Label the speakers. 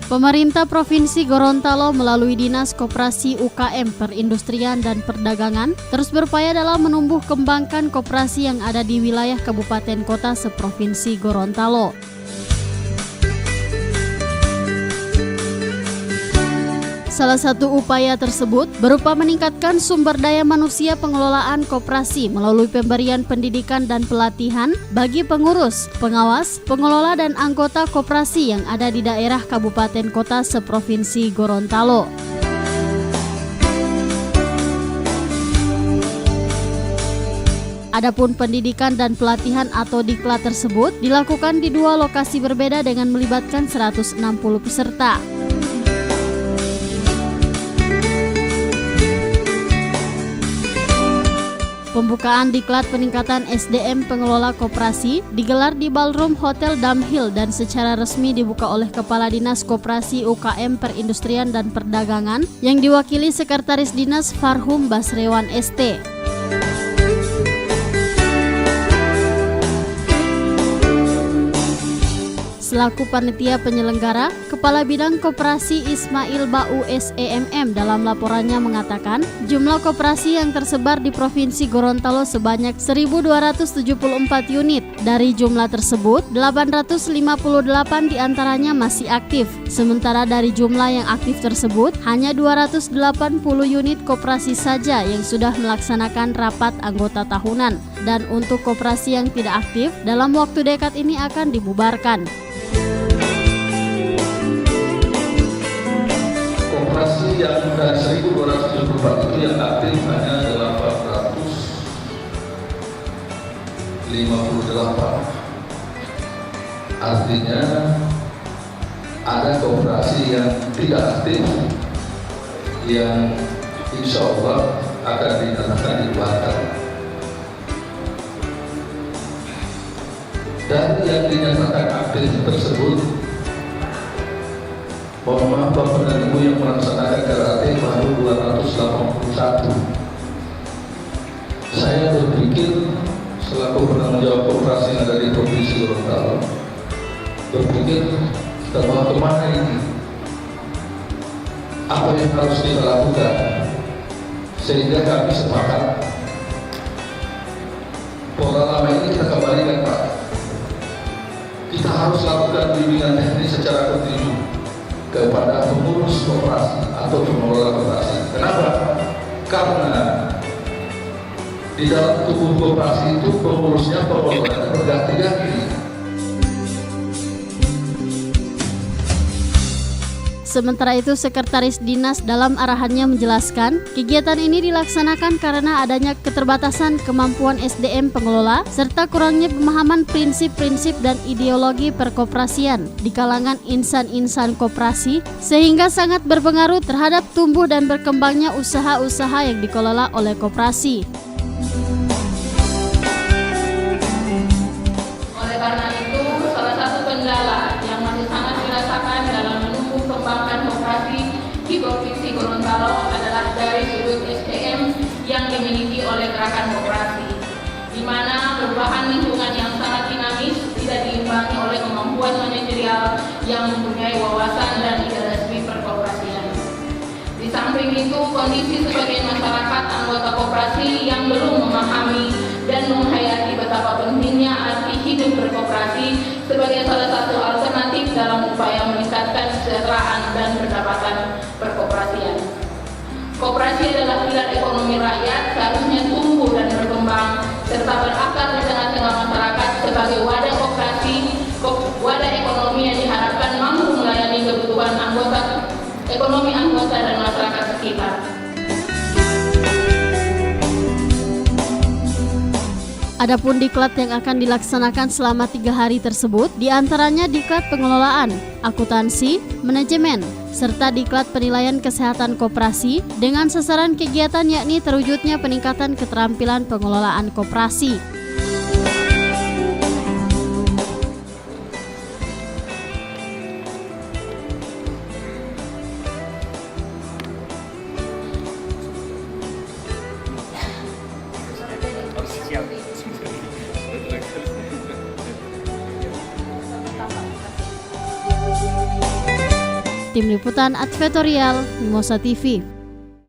Speaker 1: Pemerintah Provinsi Gorontalo melalui Dinas Koperasi UKM Perindustrian dan Perdagangan terus berupaya dalam menumbuh kembangkan koperasi yang ada di wilayah kabupaten kota seprovinsi Gorontalo. Salah satu upaya tersebut berupa meningkatkan sumber daya manusia pengelolaan koperasi melalui pemberian pendidikan dan pelatihan bagi pengurus, pengawas, pengelola dan anggota koperasi yang ada di daerah kabupaten kota seprovinsi Gorontalo. Adapun pendidikan dan pelatihan atau diklat tersebut dilakukan di dua lokasi berbeda dengan melibatkan 160 peserta. Pembukaan diklat peningkatan SDM pengelola koperasi digelar di Ballroom Hotel Damhill dan secara resmi dibuka oleh Kepala Dinas Koperasi UKM Perindustrian dan Perdagangan yang diwakili Sekretaris Dinas Farhum Basrewan ST. Selaku panitia penyelenggara, Kepala Bidang Koperasi Ismail Bau SEMM dalam laporannya mengatakan jumlah koperasi yang tersebar di Provinsi Gorontalo sebanyak 1.274 unit. Dari jumlah tersebut, 858 diantaranya masih aktif. Sementara dari jumlah yang aktif tersebut, hanya 280 unit koperasi saja yang sudah melaksanakan rapat anggota tahunan. Dan untuk koperasi yang tidak aktif, dalam waktu dekat ini akan dibubarkan.
Speaker 2: Koperasi yang dari 1.274 itu yang aktif hanya 858. Artinya ada koperasi yang tidak aktif yang insya Allah akan dinyatakan dibubarkan. Dan yang dinyatakan aktif tersebut, mohon maaf Bapak dan Ibu yang melaksanakan karate baru 281. Saya berpikir selaku penanggung jawab koperasi yang ada di Provinsi Gorontalo, berpikir bahwa kemana ini, apa yang harus kita lakukan, sehingga kami sepakat pola lama ini kita kembalikan Pak. Kita harus lakukan bimbingan teknis secara kontinu kepada pengurus koperasi atau pengelola koperasi. Kenapa? Karena di dalam tubuh koperasi itu pengurusnya, pengelolanya berganti-ganti.
Speaker 1: Sementara itu, Sekretaris Dinas dalam arahannya menjelaskan, kegiatan ini dilaksanakan karena adanya keterbatasan kemampuan SDM pengelola serta kurangnya pemahaman prinsip-prinsip dan ideologi perkoperasian di kalangan insan-insan koperasi sehingga sangat berpengaruh terhadap tumbuh dan berkembangnya usaha-usaha yang dikelola oleh koperasi.
Speaker 3: Oleh karena itu, salah satu kendala yang masih sangat dirasakan dalam kembangkan koperasi di Provinsi Gorontalo adalah dari sudut SDM yang dimiliki oleh gerakan koperasi, di mana perubahan lingkungan yang sangat dinamis tidak diimbangi oleh kemampuan manajerial yang mempunyai wawasan dan idealisme perkoperasian. Di samping itu, kondisi sebagian masyarakat anggota koperasi yang belum memahami dan menghayati betapa pentingnya arti hidup berkoperasi sebagai salah satu alternatif dalam upaya meningkatkan kesejahteraan dan pendapatan perkoperasian. Koperasi adalah pilar ekonomi rakyat, seharusnya tumbuh dan berkembang serta berakar di tengah-tengah masyarakat sebagai wadah koperasi, wadah ekonomi yang diharapkan mampu melayani kebutuhan ekonomi anggota dan masyarakat sekitar.
Speaker 1: Adapun diklat yang akan dilaksanakan selama 3 hari tersebut, diantaranya diklat pengelolaan, akuntansi, manajemen, serta diklat penilaian kesehatan koperasi dengan sasaran kegiatan yakni terwujudnya peningkatan keterampilan pengelolaan koperasi. Tim Liputan Advertorial Mimosa TV.